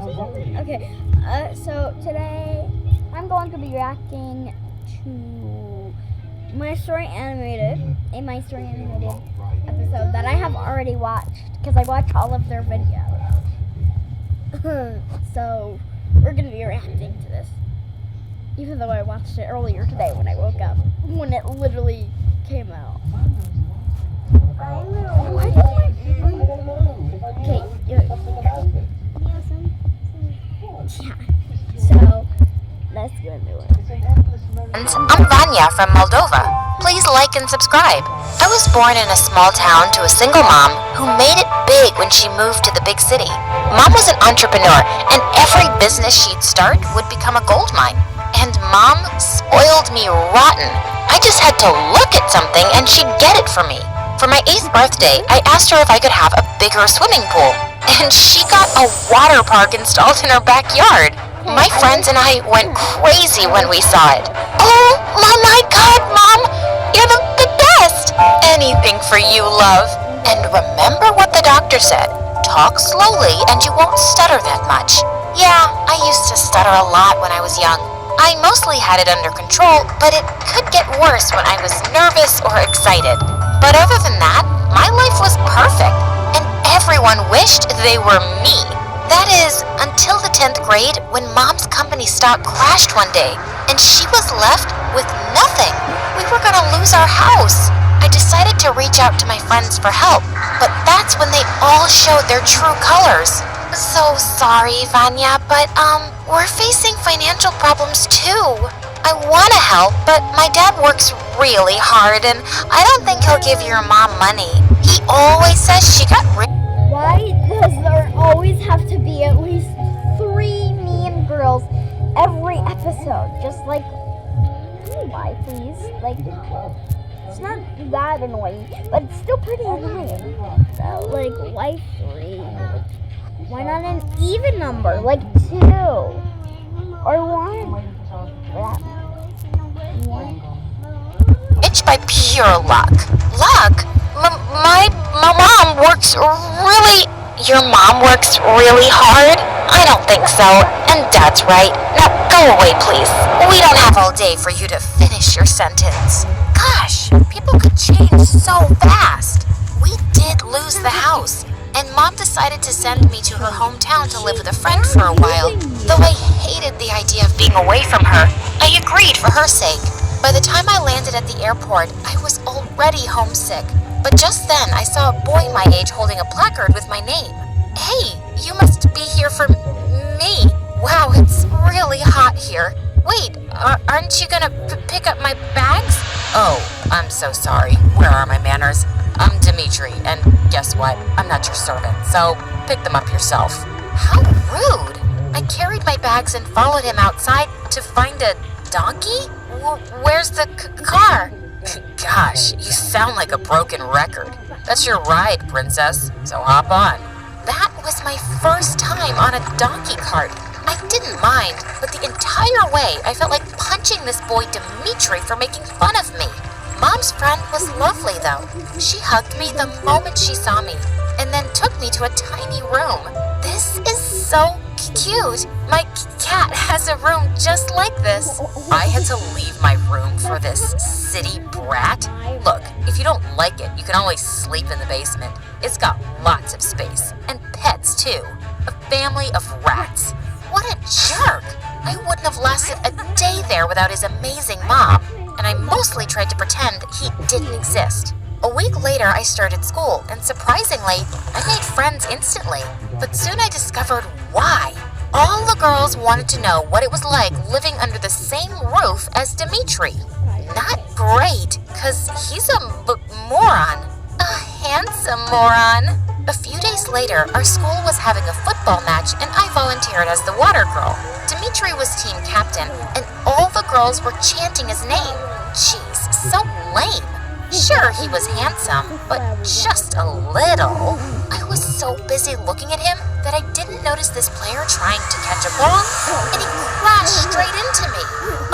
Okay, so today I'm going to be reacting to My Story Animated, a My Story Animated episode that I have already watched because I watch all of their videos. So we're going to be reacting to this, even though I watched it earlier today when I woke up, when it literally came out. Why do I... Okay, yeah. So, let's go into it. I'm Vanya from Moldova. Please like and subscribe. I was born in a small town to a single mom who made it big when she moved to the big city. Mom was an entrepreneur, and every business she'd start would become a gold mine. And Mom spoiled me rotten. I just had to look at something and she'd get it for me. For my 8th birthday, I asked her if I could have a bigger swimming pool, and she got a water park installed in her backyard. My friends and I went crazy when we saw it. Oh my God, Mom! You're the best! Anything for you, love. And remember what the doctor said. Talk slowly and you won't stutter that much. Yeah, I used to stutter a lot when I was young. I mostly had it under control, but it could get worse when I was nervous or excited. But other than that, my life was perfect, and everyone wished they were me. That is, until the 10th grade, when Mom's company stock crashed one day, and she was left with nothing. We were gonna lose our house. I decided to reach out to my friends for help, but that's when they all showed their true colors. So sorry, Vanya, but we're facing financial problems too. I want to help, but my dad works really hard, and I don't think he'll give your mom money. He always says she got rich. Why does there always have to be at least 3 mean girls every episode? Just like, why, please? Like, it's not that annoying, but it's still pretty annoying. So, like, why 3? Why not an even number, like 2 or 1? Rich by pure luck. Luck? My mom works really... Your mom works really hard? I don't think so. And Dad's right. Now go away, please. We don't have all day for you to finish your sentence. Gosh, people could change so fast. We did lose the house, and Mom decided to send me to her hometown to live with a friend for a while. Though I hated the idea of being away from her, I agreed for her sake. By the time I landed at the airport, I was already homesick. But just then, I saw a boy my age holding a placard with my name. Hey, you must be here for me. Wow, it's really hot here. Wait, aren't you gonna pick up my bags? Oh, I'm so sorry. Where are my manners? I'm Dimitri, and guess what? I'm not your servant, so pick them up yourself. How rude! I carried my bags and followed him outside to find a donkey? Where's the car? Gosh, you sound like a broken record. That's your ride, princess, so hop on. That was my first time on a donkey cart. I didn't mind, but the entire way I felt like punching this boy Dimitri for making fun of me. Mom's friend was lovely, though. She hugged me the moment she saw me, and then took me to a tiny room. This is so cute. My cat has a room just like this. I had to leave my room for this city brat. Look, if you don't like it, you can always sleep in the basement. It's got lots of space, and pets too. A family of rats. What a jerk. I wouldn't have lasted a day there without his amazing mom, and I mostly tried to pretend he didn't exist. A week later, I started school, and surprisingly, I made friends instantly. But soon I discovered why. All the girls wanted to know what it was like living under the same roof as Dimitri. Not great, because he's a moron. A handsome moron. A few days later, our school was having a football match, and I volunteered as the water girl. Dimitri was team captain, and all the girls were chanting his name. Jeez, so lame. Sure, he was handsome, but just a little. I was so busy looking at him that I didn't notice this player trying to catch a ball, and he crashed straight into me.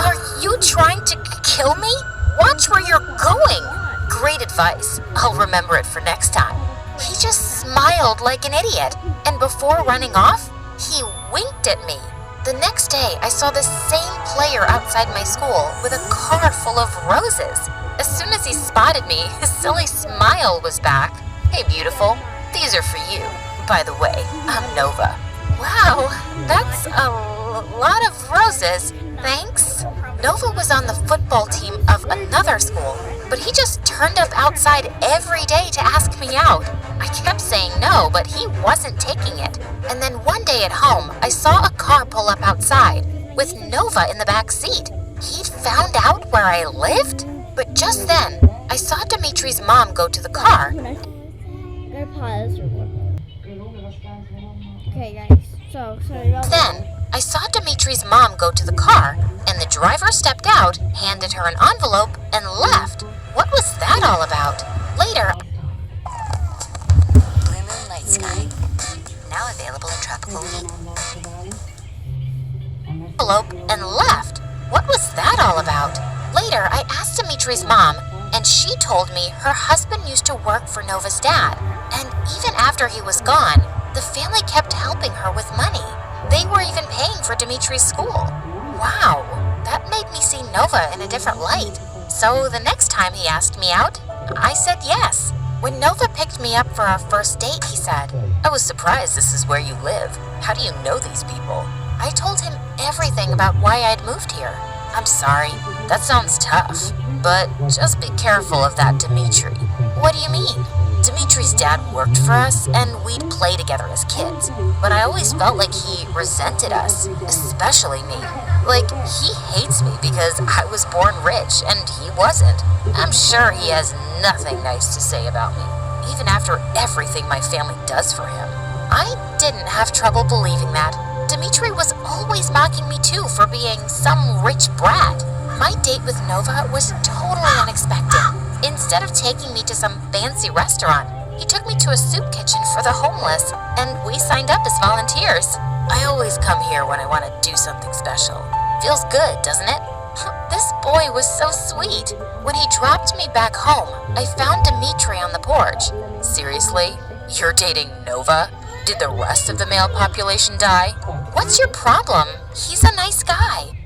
Are you trying to kill me? Watch where you're going. Great advice. I'll remember it for next time. He just smiled like an idiot, and before running off, He winked at me. The next day, I saw the same player outside my school with a car full of roses. As soon as he spotted me, his silly smile was back. Hey, beautiful, these are for you. By the way, I'm Nova. Wow, that's a lot of roses. Thanks. Nova was on the football team of another school, but he just turned up outside every day to ask me out. I kept saying no, but he wasn't taking it. And then one day at home, I saw a car pull up outside with Nova in the back seat. He'd found out where I lived? But just then, I saw Dimitri's mom go to the car. Gotta pause. Okay, guys. Sorry about that. Then, I saw Dimitri's mom go to the car, and the driver stepped out, handed her an envelope, and left. What was that all about? Later, Blue Moon Light Sky, now available in tropical heat. Envelope and left. What was that all about? Later, I asked Dimitri's mom, and she told me her husband used to work for Nova's dad, and even after he was gone, the family kept helping her with money. They were even paying for Dimitri's school. Wow, that made me see Nova in a different light. So the next time he asked me out, I said yes. When Nova picked me up for our first date, he said, I was surprised this is where you live. How do you know these people? I told him everything about why I'd moved here. I'm sorry, that sounds tough, but just be careful of that Dimitri. What do you mean? Dimitri's dad worked for us, and we'd play together as kids. But I always felt like he resented us, especially me. Like, he hates me because I was born rich, and he wasn't. I'm sure he has nothing nice to say about me, even after everything my family does for him. I didn't have trouble believing that. Dimitri was always mocking me too for being some rich brat. My date with Nova was totally unexpected. Instead of taking me to some fancy restaurant, he took me to a soup kitchen for the homeless, and we signed up as volunteers. I always come here when I want to do something special. Feels good, doesn't it? This boy was so sweet. When he dropped me back home, I found Dimitri on the porch. Seriously? You're dating Nova? Did the rest of the male population die? What's your problem? He's a nice guy.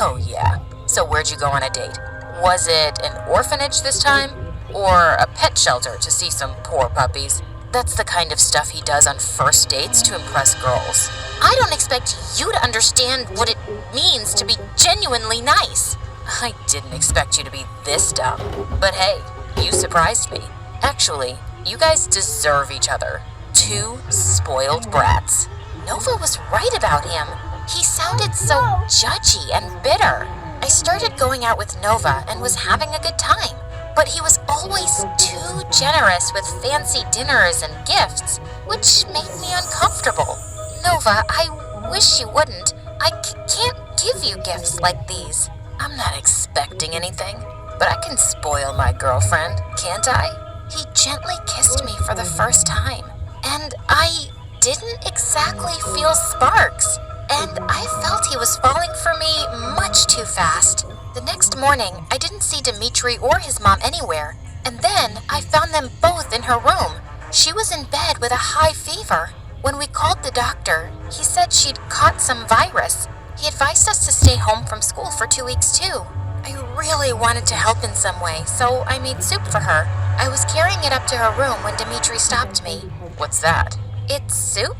Oh yeah. So where'd you go on a date? Was it an orphanage this time? Or a pet shelter to see some poor puppies? That's the kind of stuff he does on first dates to impress girls. I don't expect you to understand what it means to be genuinely nice. I didn't expect you to be this dumb. But hey, you surprised me. Actually, you guys deserve each other. Two spoiled brats. Nova was right about him. He sounded so judgy and bitter. I started going out with Nova and was having a good time, but he was always too generous with fancy dinners and gifts, which made me uncomfortable. Nova, I wish you wouldn't. I can't give you gifts like these. I'm not expecting anything, but I can spoil my girlfriend, can't I? He gently kissed me for the first time, and I didn't exactly feel sparks. And I felt he was falling for me much too fast. The next morning, I didn't see Dimitri or his mom anywhere. And then I found them both in her room. She was in bed with a high fever. When we called the doctor, he said she'd caught some virus. He advised us to stay home from school for 2 weeks too. I really wanted to help in some way, so I made soup for her. I was carrying it up to her room when Dimitri stopped me. What's that? It's soup?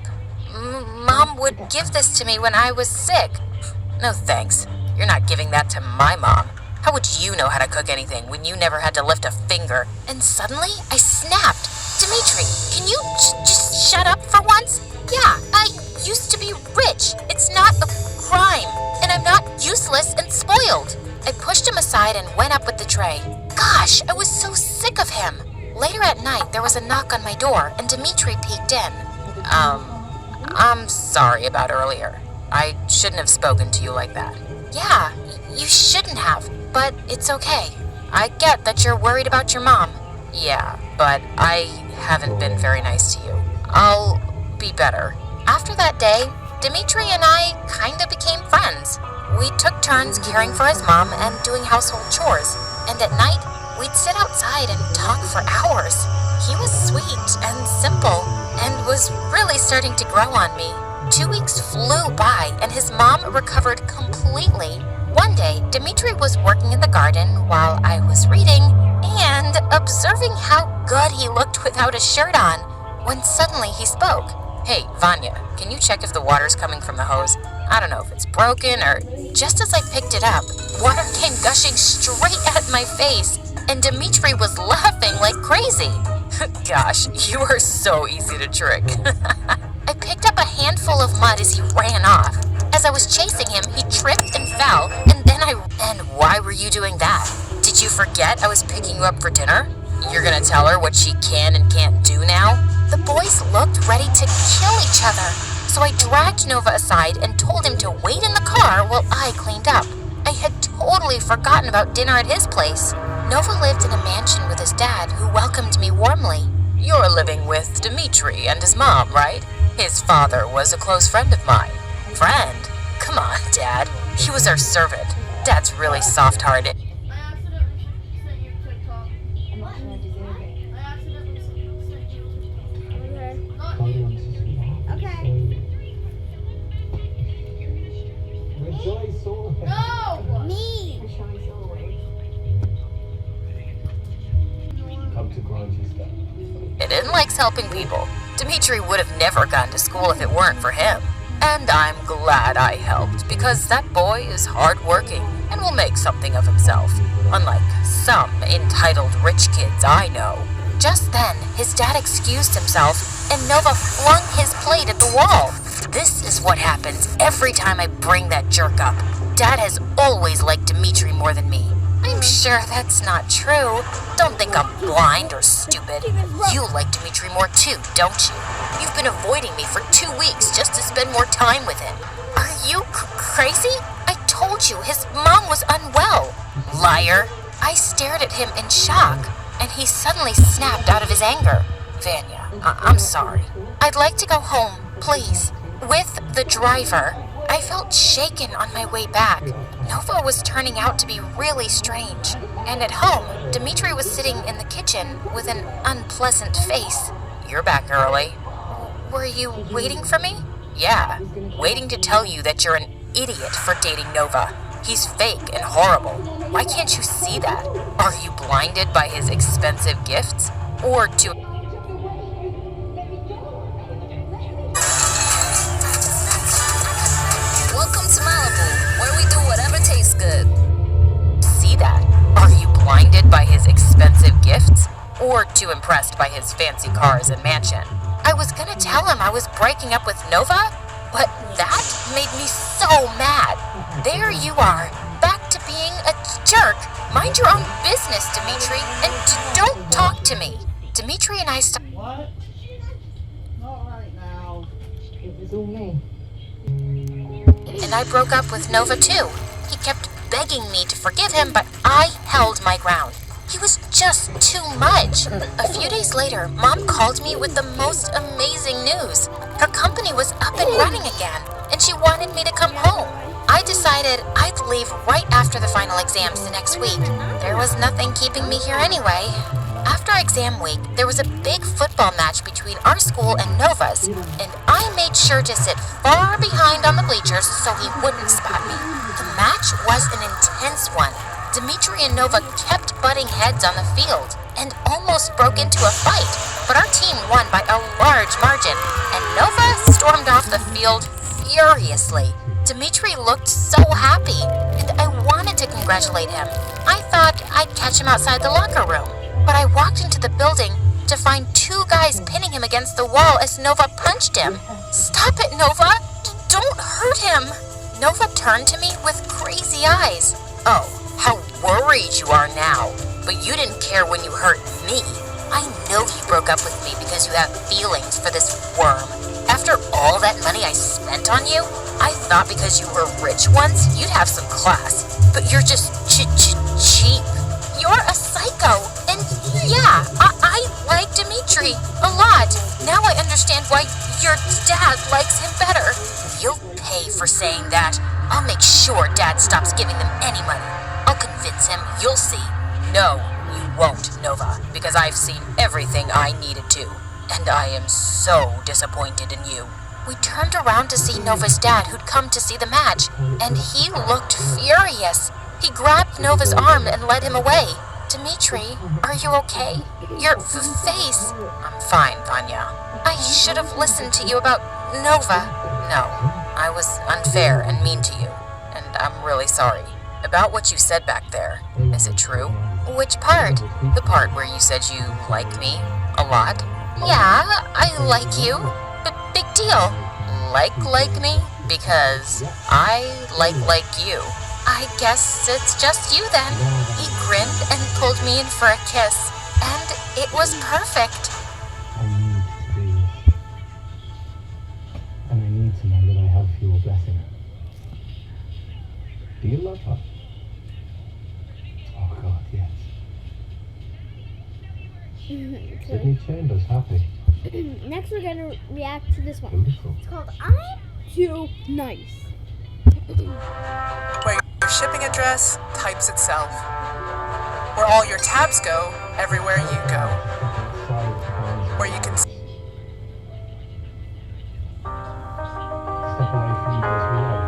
Mom would give this to me when I was sick. No thanks. You're not giving that to my mom. How would you know how to cook anything when you never had to lift a finger? And suddenly, I snapped. Dimitri, can you just shut up for once? Yeah, I used to be rich. It's not a crime. And I'm not useless and spoiled. I pushed him aside and went up with the tray. Gosh, I was so sick of him. Later at night, there was a knock on my door, and Dimitri peeked in. I'm sorry about earlier. I shouldn't have spoken to you like that. Yeah, you shouldn't have, but it's okay. I get that you're worried about your mom. Yeah, but I haven't been very nice to you. I'll be better. After that day, Dimitri and I kinda became friends. We took turns caring for his mom and doing household chores, and at night, we'd sit outside and talk for hours. He was sweet and simple and would was really starting to grow on me. 2 weeks flew by and his mom recovered completely. One day, Dimitri was working in the garden while I was reading and observing how good he looked without a shirt on, when suddenly he spoke. "Hey, Vanya, can you check if the water's coming from the hose? I don't know if it's broken or..." Just as I picked it up, water came gushing straight at my face, and Dimitri was laughing like crazy. Gosh, you are so easy to trick. I picked up a handful of mud as he ran off. As I was chasing him, he tripped and fell, and then And why were you doing that? Did you forget I was picking you up for dinner? You're gonna tell her what she can and can't do now? The boys looked ready to kill each other, so I dragged Nova aside and told him to wait in the car while I cleaned up. I had totally forgotten about dinner at his place. Nova lived in a mansion with his dad, who welcomed me warmly. You're living with Dimitri and his mom, right? His father was a close friend of mine. Friend? Come on, Dad. He was our servant. Dad's really soft-hearted. I accidentally sent you a TikTok. I accidentally sent you a TikTok. Not you. Okay. No! Me. Eden likes helping people. Dimitri would have never gone to school if it weren't for him. And I'm glad I helped, because that boy is hardworking and will make something of himself, unlike some entitled rich kids I know. Just then, his dad excused himself, and Nova flung his plate at the wall. This is what happens every time I bring that jerk up. Dad has always liked Dimitri more than me. I'm sure that's not true. Don't think I'm blind or stupid. You like Dimitri more too, don't you? You've been avoiding me for 2 weeks just to spend more time with him. Are you crazy? I told you his mom was unwell. Liar. I stared at him in shock, and he suddenly snapped out of his anger. Vanya, I'm sorry. I'd like to go home, please. With the driver. I felt shaken on my way back. Nova was turning out to be really strange. And at home, Dimitri was sitting in the kitchen with an unpleasant face. You're back early. Were you waiting for me? Yeah, waiting to tell you that you're an idiot for dating Nova. He's fake and horrible. Why can't you see that? Are you blinded by his expensive gifts? Or to... Welcome to Malibu, where we do whatever tastes good. See that? Are you blinded by his expensive gifts? Or too impressed by his fancy cars and mansion? I was gonna tell him I was breaking up with Nova, but that made me so mad. There you are, back to being a jerk. Mind your own business, Dimitri, and don't talk to me. Dimitri and I What? Not right now. It was all me. And I broke up with Nova too. He kept begging me to forgive him, but I held my ground. He was just too much. A few days later, Mom called me with the most amazing news. Her company was up and running again, and she wanted me to come home. I decided I'd leave right after the final exams the next week. There was nothing keeping me here anyway. After exam week, there was a big football match between our school and Nova's, and I made sure to sit far behind on the bleachers so he wouldn't spot me. The match was an intense one. Dimitri and Nova kept butting heads on the field and almost broke into a fight, but our team won by a large margin, and Nova stormed off the field furiously. Dimitri looked so happy, and I wanted to congratulate him. I thought I'd catch him outside the locker room. But I walked into the building to find 2 guys pinning him against the wall as Nova punched him. Stop it, Nova! Don't hurt him! Nova turned to me with crazy eyes. Oh, how worried you are now. But you didn't care when you hurt me. I know you broke up with me because you have feelings for this worm. After all that money I spent on you, I thought because you were rich once, you'd have some class. But you're just cheap. You're a psycho. And yeah, I like Dimitri a lot. Now I understand why your dad likes him better. You'll pay for saying that. I'll make sure Dad stops giving them any money. I'll convince him, you'll see. No, you won't, Nova, because I've seen everything I needed to. and I am so disappointed in you. We turned around to see Nova's dad, who'd come to see the match, and he looked furious. He grabbed Nova's arm and led him away. Dimitri, are you okay? Your face... I'm fine, Vanya. I should have listened to you about Nova. No, I was unfair and mean to you, and I'm really sorry. About what you said back there, is it true? Which part? The part where you said you like me a lot? Yeah, I like you. Big deal. Like me? Because I like you. I guess it's just you then. He grinned and pulled me in for a kiss, and it was perfect. I need to know that I have your blessing. Do you love her? Oh God, yes. Sydney Chambers, happy. Next, we're gonna react to this one. Beautiful. It's called "I'm Too Nice." Where your shipping address types itself. Where all your tabs go, everywhere you go. Where you can Step away from those we love.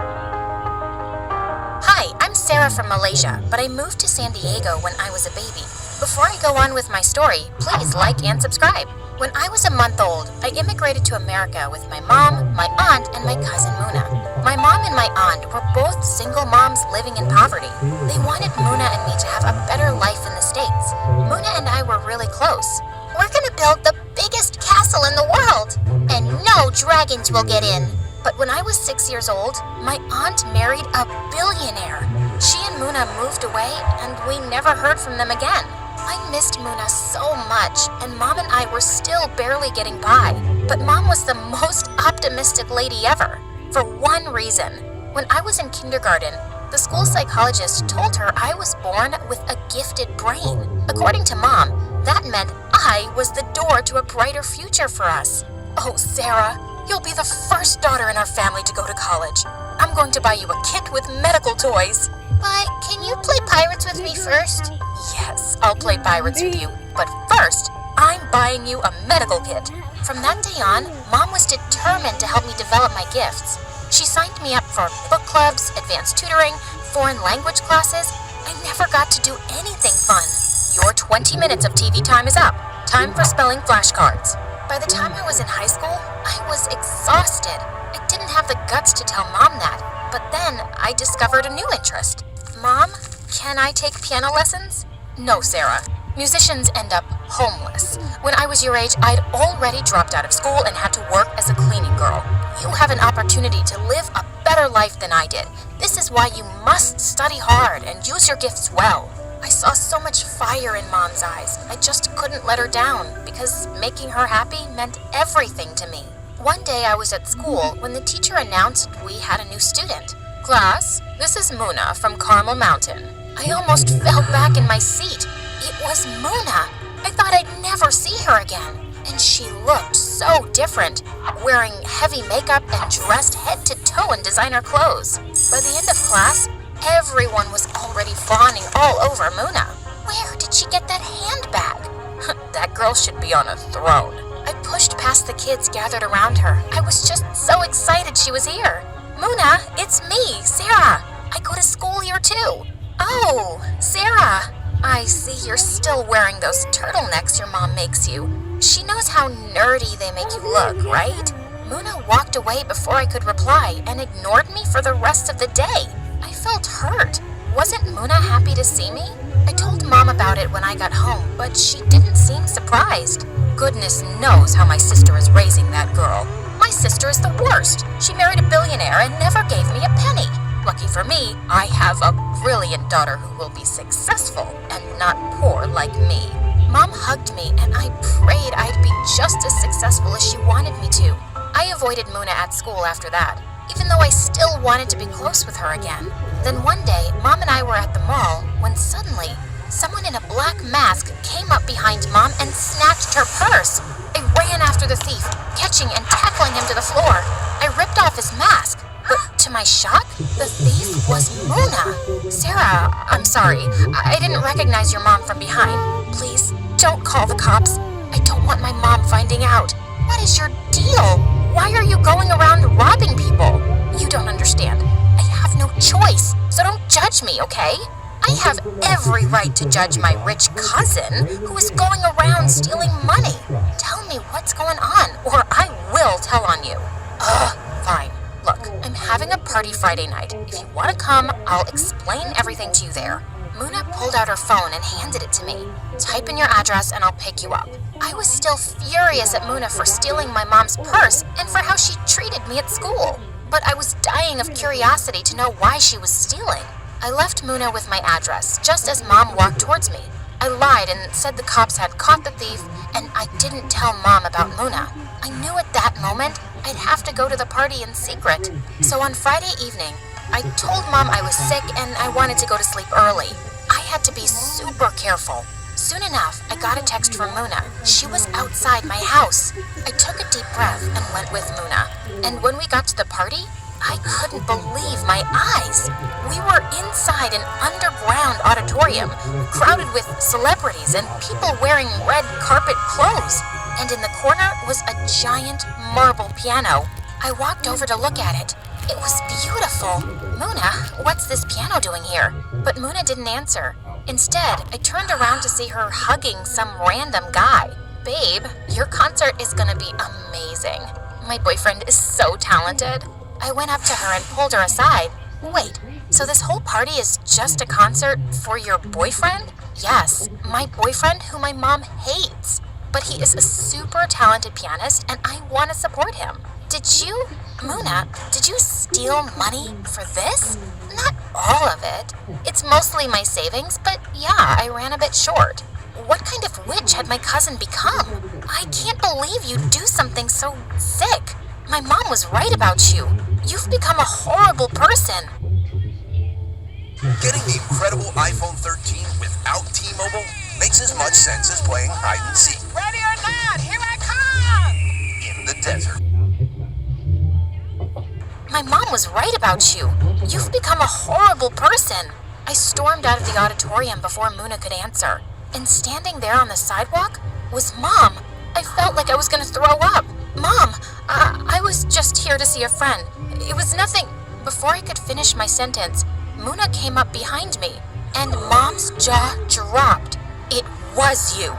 Hi, I'm Sarah from Malaysia, but I moved to San Diego when I was a baby. Before I go on with my story, please like and subscribe. When I was a month old, I immigrated to America with my mom, my aunt, and my cousin Muna. My mom and my aunt were both single moms living in poverty. They wanted Muna and me to have a better life in the States. Muna and I were really close. We're gonna build the biggest castle in the world, and no dragons will get in. But when I was 6 years old, my aunt married a billionaire. She and Muna moved away, and we never heard from them again. I missed Muna so much, and Mom and I were still barely getting by. But Mom was the most optimistic lady ever, for one reason. When I was in kindergarten, the school psychologist told her I was born with a gifted brain. According to Mom, that meant I was the door to a brighter future for us. Oh, Sarah, you'll be the first daughter in our family to go to college. I'm going to buy you a kit with medical toys. But can you play pirates with me first? Yes, I'll play pirates with you. But first, I'm buying you a medical kit. From that day on, Mom was determined to help me develop my gifts. She signed me up for book clubs, advanced tutoring, foreign language classes. I never got to do anything fun. Your 20 minutes of TV time is up. Time for spelling flashcards. By the time I was in high school, I was exhausted. I didn't have the guts to tell Mom that, but then I discovered a new interest. Mom, can I take piano lessons? No, Sarah. Musicians end up homeless. When I was your age, I'd already dropped out of school and had to work as a cleaning girl. You have an opportunity to live a better life than I did. This is why you must study hard and use your gifts well. I saw so much fire in Mom's eyes. I just couldn't let her down because making her happy meant everything to me. One day I was at school when the teacher announced we had a new student. Class, this is Muna from Carmel Mountain. I almost fell back in my seat. It was Muna. I thought I'd never see her again. And she looked so different, wearing heavy makeup and dressed head to toe in designer clothes. By the end of class, everyone was already fawning all over Muna. Where did she get that handbag? That girl should be on a throne. I pushed past the kids gathered around her. I was just so excited she was here. Muna, it's me, Sarah. I go to school here too. Oh, Sarah. I see you're still wearing those turtlenecks your mom makes you. She knows how nerdy they make you look, right? Muna walked away before I could reply and ignored me for the rest of the day. I felt hurt. Wasn't Muna happy to see me? I told Mom about it when I got home, but she didn't seem surprised. Goodness knows how my sister is raising that girl. My sister is the worst. She married a billionaire and never gave me a penny. Lucky for me, I have a brilliant daughter who will be successful and not poor like me. Mom hugged me and I prayed I'd be just as successful as she wanted me to. I avoided Muna at school after that, even though I still wanted to be close with her again. Then one day, Mom and I were at the mall when suddenly, someone in a black mask came up behind Mom and snatched her purse. I ran after the thief, catching and tackling him to the floor. I ripped off his mask, but to my shock, the thief was Muna. Sarah, I'm sorry. I didn't recognize your mom from behind. Please, don't call the cops. I don't want my mom finding out. What is your deal? Why are you going around robbing people? You don't understand. I have no choice, so don't judge me, okay? I have every right to judge my rich cousin who is going around stealing money. Tell me what's going on, or I will tell on you. Fine. Look, I'm having a party Friday night. If you want to come, I'll explain everything to you there. Muna pulled out her phone and handed it to me. Type in your address and I'll pick you up. I was still furious at Muna for stealing my mom's purse and for how she treated me at school. But I was dying of curiosity to know why she was stealing. I left Muna with my address, just as Mom walked towards me. I lied and said the cops had caught the thief, and I didn't tell Mom about Muna. I knew at that moment I'd have to go to the party in secret. So on Friday evening, I told Mom I was sick and I wanted to go to sleep early. I had to be super careful. Soon enough, I got a text from Muna. She was outside my house. I took a deep breath and went with Muna. And when we got to the party, I couldn't believe my eyes. We were inside an underground auditorium, crowded with celebrities and people wearing red carpet clothes. And in the corner was a giant marble piano. I walked over to look at it. It was beautiful. Muna, what's this piano doing here? But Muna didn't answer. Instead, I turned around to see her hugging some random guy. Babe, your concert is gonna be amazing. My boyfriend is so talented. I went up to her and pulled her aside. Wait, so this whole party is just a concert for your boyfriend? Yes, my boyfriend who my mom hates. But he is a super talented pianist and I want to support him. Muna, did you steal money for this? Not all of it. It's mostly my savings, but yeah, I ran a bit short. What kind of witch had my cousin become? I can't believe you'd do something so sick. My mom was right about you. You've become a horrible person. Getting the incredible iPhone 13 without T-Mobile makes as much sense as playing hide and seek. Ready or not, here I come! In the desert. My mom was right about you. You've become a horrible person. I stormed out of the auditorium before Muna could answer. And standing there on the sidewalk was Mom. I felt like I was going to throw up. Mom, I was just here to see a friend. It was nothing. Before I could finish my sentence, Muna came up behind me, and Mom's jaw dropped. It was you.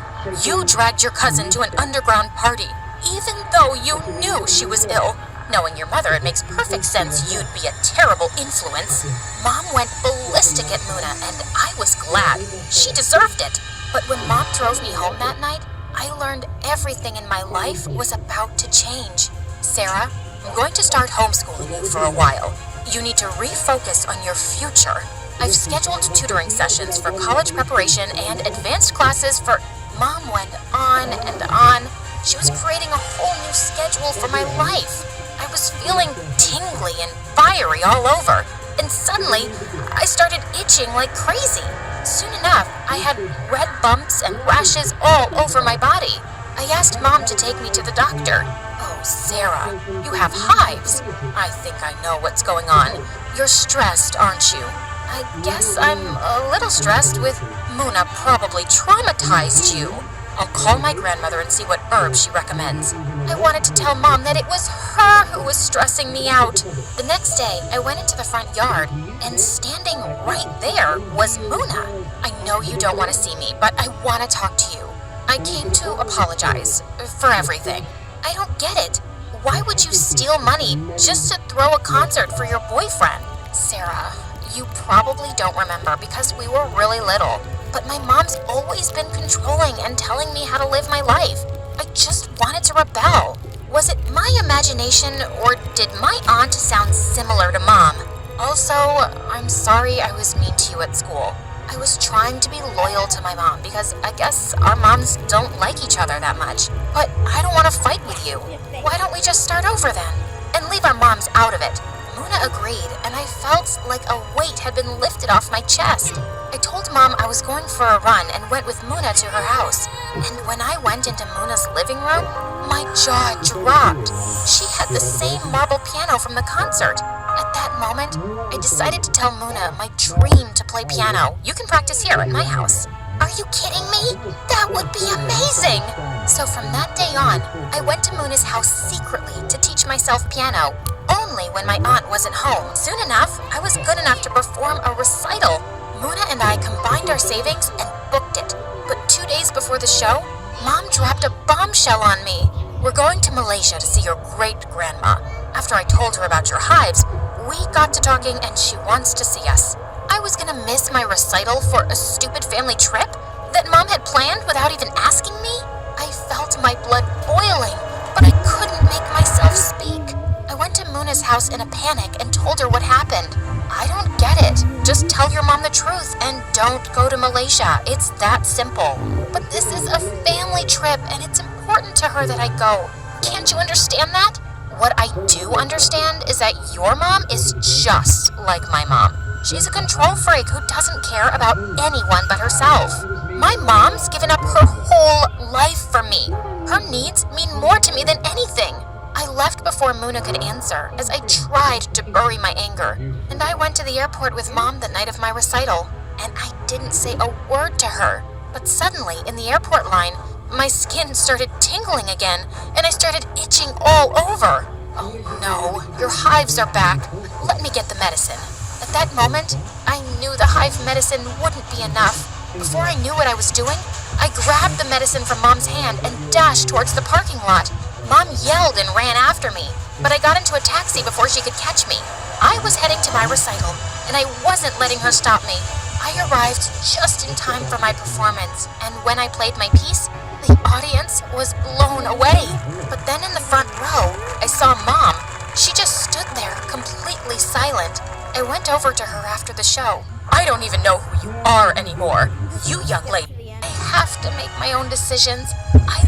You dragged your cousin to an underground party, even though you knew she was ill. Knowing your mother, it makes perfect sense you'd be a terrible influence. Mom went ballistic at Muna, and I was glad. She deserved it. But when Mom drove me home that night, I learned everything in my life was about to change. Sarah, I'm going to start homeschooling you for a while. You need to refocus on your future. I've scheduled tutoring sessions for college preparation and advanced classes for... Mom went on and on. She was creating a whole new schedule for my life. I was feeling tingly and fiery all over. And suddenly, I started itching like crazy. Soon enough, I had red bumps and rashes all over my body. I asked Mom to take me to the doctor. Oh, Sarah, you have hives. I think I know what's going on. You're stressed, aren't you? I guess I'm a little stressed with Muna probably traumatized you. I'll call my grandmother and see what herbs she recommends. I wanted to tell Mom that it was her who was stressing me out. The next day, I went into the front yard, and standing right there was Muna. I know you don't want to see me, but I want to talk to you. I came to apologize for everything. I don't get it. Why would you steal money just to throw a concert for your boyfriend? Sarah, you probably don't remember because we were really little. But my mom's always been controlling and telling me how to live my life. I just wanted to rebel. Was it my imagination, or did my aunt sound similar to Mom? Also, I'm sorry I was mean to you at school. I was trying to be loyal to my mom because I guess our moms don't like each other that much. But I don't want to fight with you. Why don't we just start over then? And leave our moms out of it. Muna agreed, and I felt like a weight had been lifted off my chest. I told Mom I was going for a run and went with Muna to her house. And when I went into Muna's living room, my jaw dropped. She had the same marble piano from the concert. At that moment, I decided to tell Muna my dream to play piano. You can practice here at my house. Are you kidding me? That would be amazing! So from that day on, I went to Muna's house secretly to teach myself piano, only when my aunt wasn't home. Soon enough, I was good enough to perform a recital. Muna and I combined our savings and booked it. But 2 days before the show, Mom dropped a bombshell on me. We're going to Malaysia to see your great-grandma. After I told her about your hives, we got to talking and she wants to see us. I was gonna miss my recital for a stupid family trip that Mom had planned without even asking me? I felt my blood boiling, but I couldn't make myself speak. I went to Muna's house in a panic and told her what happened. I don't get it. Just tell your mom the truth and don't go to Malaysia. It's that simple. But this is a family trip and it's important to her that I go. Can't you understand that? What I do understand is that your mom is just like my mom. She's a control freak who doesn't care about anyone but herself. My mom's given up her whole life for me. Her needs mean more to me than anything. I left before Muna could answer, as I tried to bury my anger. And I went to the airport with Mom the night of my recital, and I didn't say a word to her. But suddenly, in the airport line, my skin started tingling again, and I started itching all over. Oh no, your hives are back. Let me get the medicine. At that moment, I knew the hive medicine wouldn't be enough. Before I knew what I was doing, I grabbed the medicine from Mom's hand and dashed towards the parking lot. Mom yelled and ran after me, but I got into a taxi before she could catch me. I was heading to my recital, and I wasn't letting her stop me. I arrived just in time for my performance, and when I played my piece, the audience was blown away. But then in the front row, I saw Mom. She just stood there, completely silent. I went over to her after the show. I don't even know who you are anymore. You young lady. I have to make my own decisions. I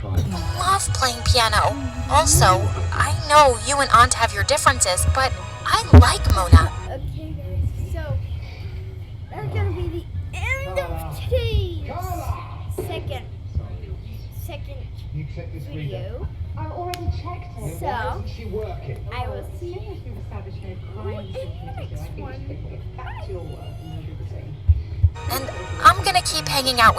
love playing piano. Also, I know you and Aunt have your differences, but I like Muna. Okay, guys, so that's gonna be the end of today's second You check this video. I've already checked it. So, Isn't she working? I will see As soon as we've established no crime in the next I think you should get back to your work and we'll do the same. And I'm gonna keep hanging out with